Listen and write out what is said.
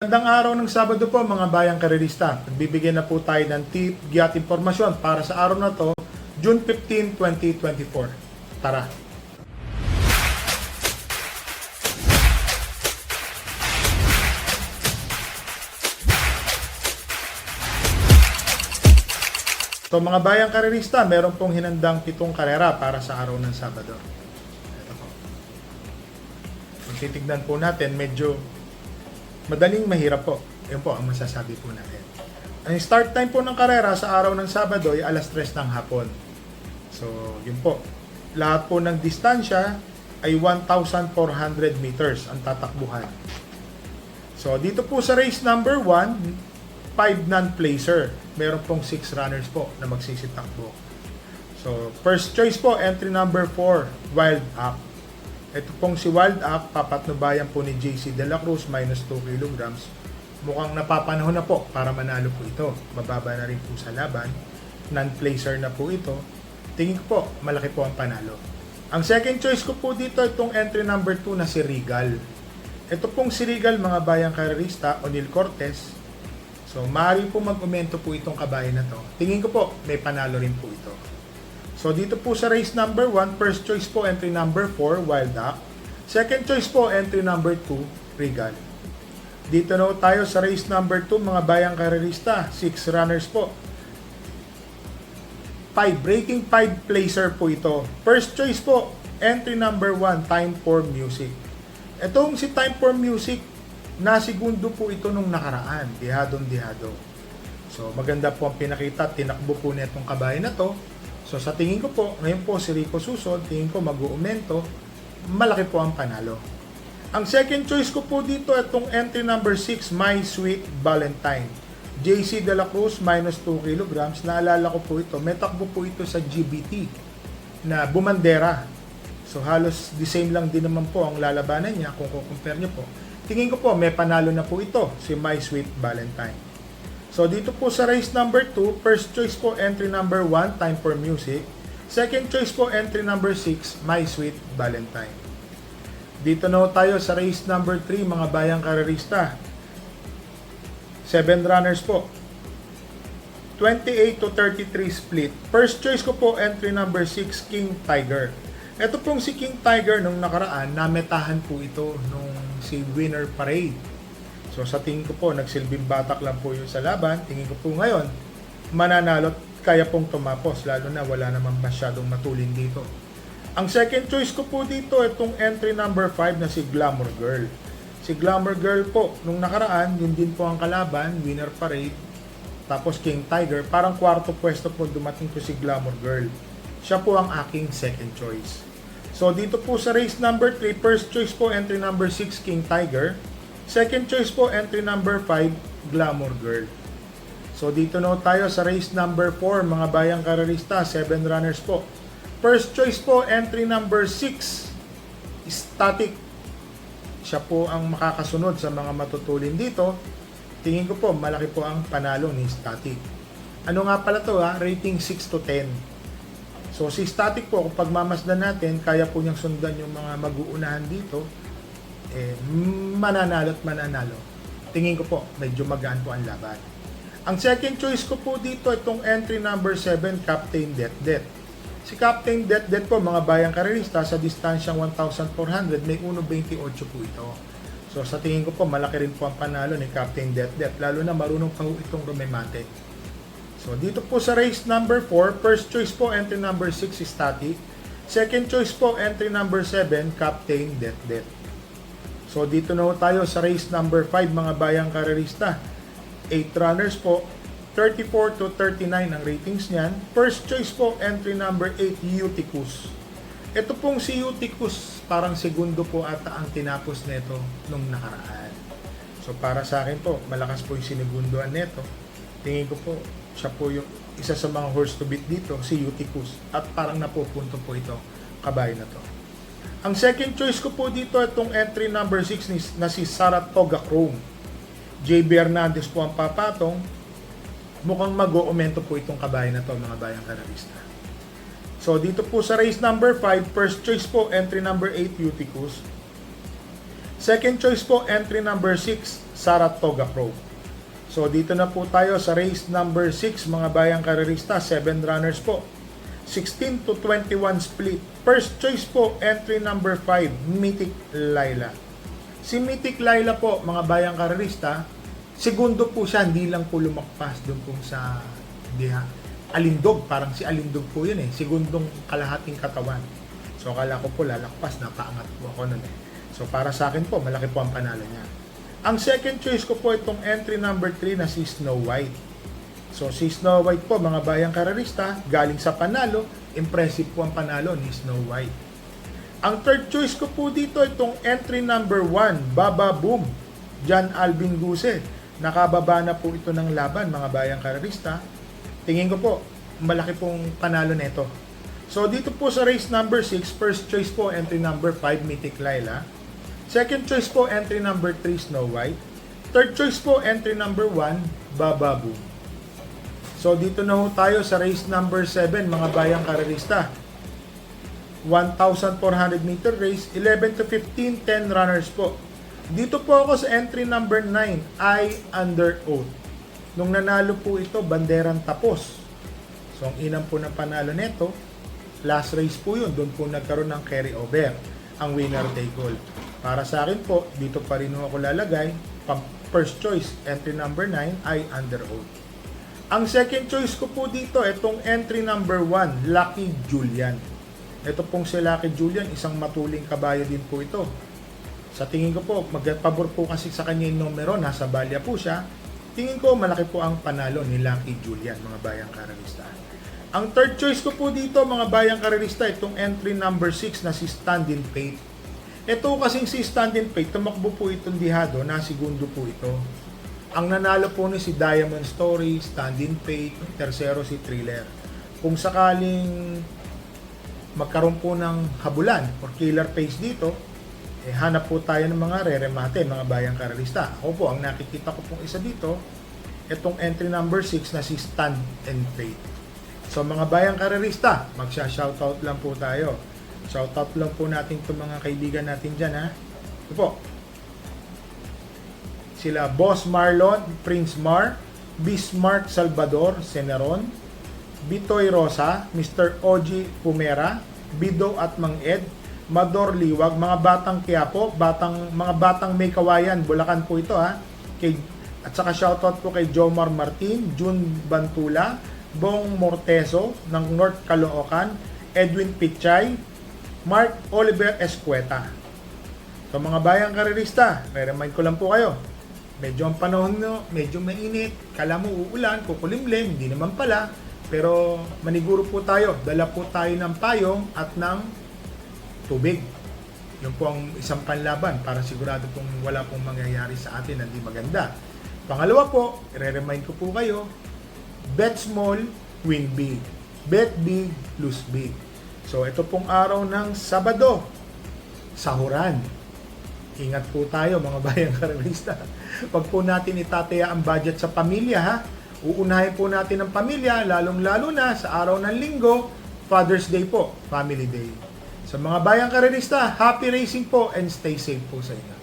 Magandang araw ng Sabado po mga bayang karerista. Nagbibigay na po tayo ng tip, giat impormasyon para sa araw na to, June 15, 2024. Tara! So mga bayang karerista, meron pong hinandang 7 karera para sa araw ng Sabado. Ito po. Kung titignan po natin, medyo madaling mahirap po. Yun po ang masasabi po natin. Ang start time po ng karera sa araw ng Sabado ay alas 3 ng hapon. So, yun po. Lahat po ng distansya ay 1,400 meters ang tatakbuhan. So, dito po sa race number 1, 5 non-placer. Meron pong 6 runners po na magsisitakbo. So, first choice po, entry number 4, Wild Up. Ito pong si Wild Up, papatnubayan po ni JC De La Cruz, minus 2 kilograms. Mukhang napapanahon na po para manalo po ito. Mababa na rin po sa laban. Non-placer na po ito. Tingin ko po, malaki po ang panalo. Ang second choice ko po dito, itong entry number 2 na si Regal. Ito pong si Regal, mga bayang karerista, O'Neil Cortez. So, maaari po mag-umento po itong kabayan na to. Tingin ko po, may panalo rin po ito. So, dito po sa race number 1, first choice po, entry number 4, Wild Up. Second choice po, entry number 2, Regal. Dito na tayo sa race number 2, mga bayang karerista, 6 runners po. 5, rating 5 placer po ito. First choice po, entry number 1, Time for Music. Itong si Time for Music, nasigundo po ito nung nakaraan, dihadong-dihado. So, maganda po ang pinakita, tinakbo po na itong kabayan na to. So, sa tingin ko po, ngayon po si Rico Susod, tingin ko mag-uumento, malaki po ang panalo. Ang second choice ko po dito, itong entry number 6, My Sweet Valentine. JC De La Cruz, minus 2 kilograms. Naalala ko po ito, may takbo po ito sa GBT na bumandera. So, halos the same lang din naman po ang lalabanan niya kung kukumpare niyo po. Tingin ko po, may panalo na po ito, si My Sweet Valentine. So, dito po sa race number 2, first choice po, entry number 1, Time for Music. Second choice po, entry number 6, My Sweet Valentine. Dito na tayo sa race number 3, mga bayang karerista. 7 runners po. 28 to 33 split. First choice ko po, entry number 6, King Tiger. Ito pong si King Tiger nung nakaraan, nametahan po ito nung si Winner Parade. So sa tingin ko po, nagsilbing batak lang po yun sa laban. Tingin ko po ngayon, mananalo at kaya pong tumapos, lalo na wala namang masyadong matulin dito. Ang second choice ko po dito, itong entry number 5 na si Glamour Girl. Si Glamour Girl po, nung nakaraan, yun din po ang kalaban, Winner Parade, tapos King Tiger. Parang kwarto pwesto po dumating ko si Glamour Girl. Siya po ang aking second choice. So, dito po sa race number 3, first choice po, entry number 6, King Tiger. Second choice po, entry number 5, Glamour Girl. So, dito na tayo sa race number 4, mga bayang karerista, 7 runners po. First choice po, entry number 6, Static. Siya po ang makakasunod sa mga matutulin dito. Tingin ko po, malaki po ang panalo ni Static. Ano nga pala to ha? Rating 6 to 10. So, si Static po, kung pagmamasdan natin, kaya po niyang sundan yung mga mag-uunahan dito, mananalo at mananalo. Tingin ko po, medyo magaan po ang laban. Ang second choice ko po dito, itong entry number 7, Captain Det. Si Captain Det po, mga bayang karerista, sa distansyang 1,400, may 1.28 po ito. So, sa tingin ko po, malaki rin po ang panalo ni Captain Det, lalo na marunong pa itong rumemate. So, dito po sa race number 4, first choice po, entry number 6, Static. Second choice po, entry number 7, Captain Det. So, dito na tayo sa race number 5, mga bayang karerista. 8 runners po, 34 to 39 ang ratings niyan. First choice po, entry number 8, Eutychus. Ito pong si Eutychus, parang segundo po ata ang tinapos nito nung nakaraan. So, para sa akin po, malakas po yung sinigunduan nito. Tingin ko po, siya po yung isa sa mga horse to beat dito, si Eutychus. At parang napupunto po ito, kabayo na to. Ang second choice ko po dito, itong entry number 6 na si Saratoga Chrome. JB Hernandez po ang papatong. Mukhang mag-uumento po itong kabayo na to, mga bayang karerista. So, dito po sa race number 5, first choice po, entry number 8, Eutychus. Second choice po, entry number 6, Saratoga Pro. So dito na po tayo sa race number 6, mga bayang karerista, 7 runners po. 16 to 21 split. First choice po, entry number 5, Mythic Laila. Si Mythic Laila po, mga bayang karerista, segundo po siya, hindi lang po lumakpas doon po sa Alindog. Parang si Alindog po yun eh. Segundong kalahating katawan. So akala ko po lalakpas, napaangat po ako nun eh. So para sa akin po, malaki po ang panalo niya. Ang second choice ko po itong entry number 3 na si Snow White. So si Snow White po, mga bayang karerista, galing sa panalo, impressive po ang panalo ni Snow White. Ang third choice ko po dito, itong entry number 1, Baba Boom, John Alvin Guse. Nakababa na po ito ng laban, mga bayang karerista. Tingin ko po, malaki pong panalo nito. So dito po sa race number 6, first choice po, entry number 5, Mythic Laila. Second choice po, entry number 3, Snow White. Third choice po, entry number 1, Baba Boom. So dito na ho tayo sa race number 7, mga bayang karerista. 1,400 meter race, 11 to 15, 10 runners po. Dito po ako sa entry number 9, I Under Oath. Nung nanalo po ito, banderang tapos. So ang inam po ng panalo nito, last race po yun, doon po nagkaroon ng carry over, ang winner take all. Para sa akin po, dito pa rin ako lalagay, first choice, entry number 9, I Under Oath. Ang second choice ko po dito, itong entry number 1, Lucky Julian. Ito pong si Lucky Julian, isang matuling kabayo din po ito. Sa tingin ko po, magpabor po kasi sa kanya yung numero, nasa balya po siya. Tingin ko, malaki po ang panalo ni Lucky Julian, mga bayang karerista. Ang third choice ko po dito, mga bayang karerista, itong entry number 6 na si Standing Faith. Ito kasing si Standing Faith, tumakbo po itong dihado, na segundo po ito. Ang nanalo po ni si Diamond Story, Standing Faith, tersero si Thriller. Kung sakaling magkaroon po ng habulan or killer pace dito, hanap po tayo ng mga reremate, mga bayang karerista. Ako po, ang nakikita ko pong isa dito, itong entry number 6 na si Stand and Faith. So mga bayang karerista, magsha-shoutout lang po tayo. Shoutout lang po natin itong mga kaibigan natin dyan, ha. Ito po. Sila Boss Marlon, Prince Mar, Bismarck Salvador, Seneron, Bitoy Rosa, Mr. Oji Pumera, Bido at Mang Ed, Mador Liwag, mga batang Quiapo, mga batang May Kawayan, Bulacan po ito, ha. At saka shoutout po kay Jomar Martin, June Bantula, Bong Morteso ng North Caloocan, Edwin Pichay, Mark Oliver Escueta. So mga bayang karerista, re-remind ko lang po kayo. Medyo ang panahon nyo, medyo mainit, kala mo uulan, kukulimlim, hindi naman pala. Pero maniguro po tayo, dala po tayo ng payong at ng tubig. Yun po ang isang panlaban para sigurado pong wala pong mangyayari sa atin na hindi maganda. Pangalawa po, i-remind ko po kayo, bet small, win big. Bet big, lose big. So ito pong araw ng Sabado, sahuran. Ingat po tayo mga bayang karerista. Huwag po natin itataya ang budget sa pamilya, ha. Uunahin po natin ang pamilya, lalong-lalo na sa araw ng Linggo, Father's Day po, Family Day. Sa mga bayang karerista, happy racing po and stay safe po sa inyo.